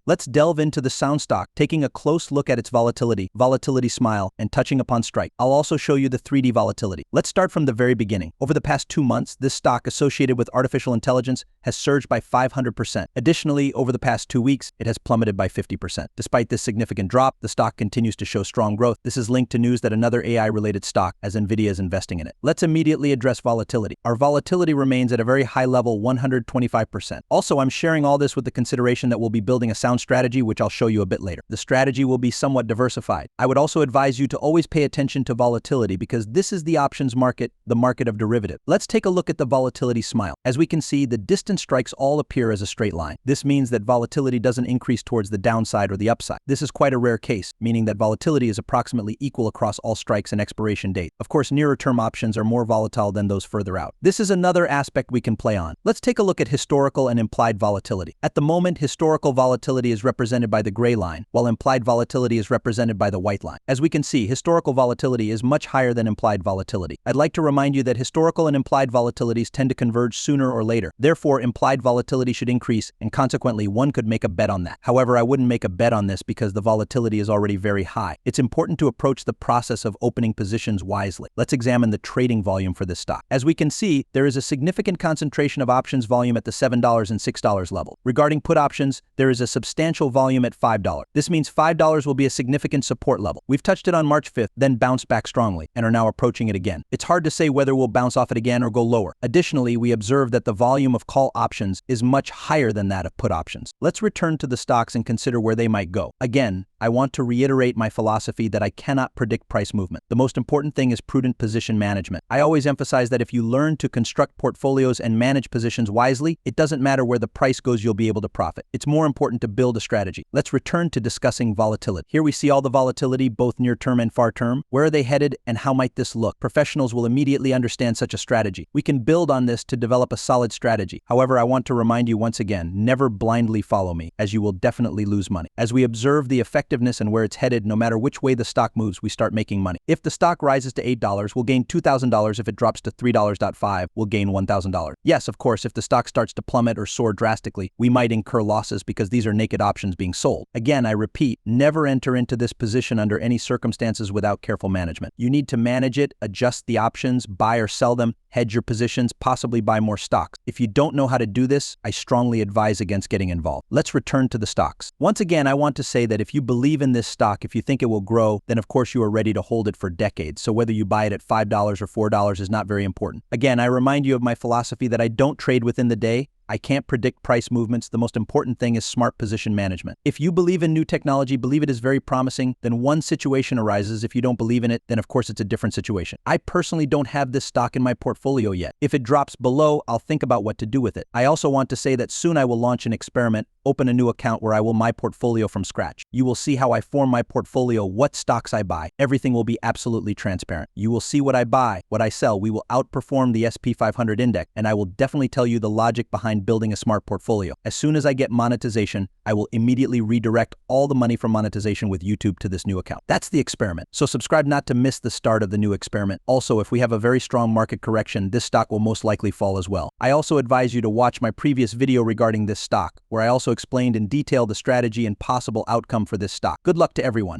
Let's delve into the SOUN stock, taking a close look at its volatility smile, and touching upon strike. I'll also show you the 3D volatility. Let's start from the very beginning. Over the past 2 months, this stock associated with artificial intelligence has surged by 500%. Additionally, over the past 2 weeks, it has plummeted by 50%. Despite this significant drop, the stock continues to show strong growth. This is linked to news that another AI-related stock, as Nvidia, is investing in it. Let's immediately address volatility. Our volatility remains at a very high level, 125%. Also, I'm sharing all this with the consideration that we'll be building a sound strategy, which I'll show you a bit later. The strategy will be somewhat diversified. I would also advise you to always pay attention to volatility because this is the options market, the market of derivative. Let's take a look at the volatility smile. As we can see, the distant strikes all appear as a straight line. This means that volatility doesn't increase towards the downside or the upside. This is quite a rare case, meaning that volatility is approximately equal across all strikes and expiration date. Of course, nearer-term options are more volatile than those further out. This is another aspect we can play on. Let's take a look at historical and implied volatility. At the moment, historical volatility is represented by the gray line, while implied volatility is represented by the white line. As we can see, historical volatility is much higher than implied volatility. I'd like to remind you that historical and implied volatilities tend to converge sooner or later. Therefore, implied volatility should increase, and consequently, one could make a bet on that. However, I wouldn't make a bet on this because the volatility is already very high. It's important to approach the process of opening positions wisely. Let's examine the trading volume for this stock. As we can see, there is a significant concentration of options volume at the $7 and $6 level. Regarding put options, there is a substantial volume at $5. This means $5 will be a significant support level. We've touched it on March 5th, then bounced back strongly, and are now approaching it again. It's hard to say whether we'll bounce off it again or go lower. Additionally, we observe that the volume of call options is much higher than that of put options. Let's return to the stocks and consider where they might go. Again, I want to reiterate my philosophy that I cannot predict price movement. The most important thing is prudent position management. I always emphasize that if you learn to construct portfolios and manage positions wisely, it doesn't matter where the price goes, you'll be able to profit. It's more important to build a strategy. Let's return to discussing volatility. Here we see all the volatility, both near term and far term. Where are they headed and how might this look? Professionals will immediately understand such a strategy. We can build on this to develop a solid strategy. However, I want to remind you once again, never blindly follow me, as you will definitely lose money. As we observe the effectiveness and where it's headed, no matter which way the stock moves, we start making money. If the stock rises to $8, we'll gain $2,000. If it drops to $3.5, we'll gain $1,000. Yes, of course, if the stock starts to plummet or soar drastically, we might incur losses because these are naked options being sold. Again, I repeat, never enter into this position under any circumstances without careful management. You need to manage it, adjust the options, buy or sell them, hedge your positions, possibly buy more stocks. If you don't know how to do this, I strongly advise against getting involved. Let's return to the stocks. Once again, I want to say that if you believe in this stock, if you think it will grow, then of course you are ready to hold it for decades. So whether you buy it at $5 or $4 is not very important. Again, I remind you of my philosophy that I don't trade within the day. I can't predict price movements. The most important thing is smart position management. If you believe in new technology, believe it is very promising, then one situation arises. If you don't believe in it, then of course it's a different situation. I personally don't have this stock in my portfolio yet. If it drops below, I'll think about what to do with it. I also want to say that soon I will launch an experiment, open a new account where I will my portfolio from scratch. You will see how I form my portfolio, what stocks I buy. Everything will be absolutely transparent. You will see what I buy, what I sell. We will outperform the SP 500 index, and I will definitely tell you the logic behind building a smart portfolio. As soon as I get monetization, I will immediately redirect all the money from monetization with YouTube to this new account. That's the experiment. So subscribe not to miss the start of the new experiment. Also, if we have a very strong market correction, this stock will most likely fall as well. I also advise you to watch my previous video regarding this stock, where I also explained in detail the strategy and possible outcome for this stock. Good luck to everyone.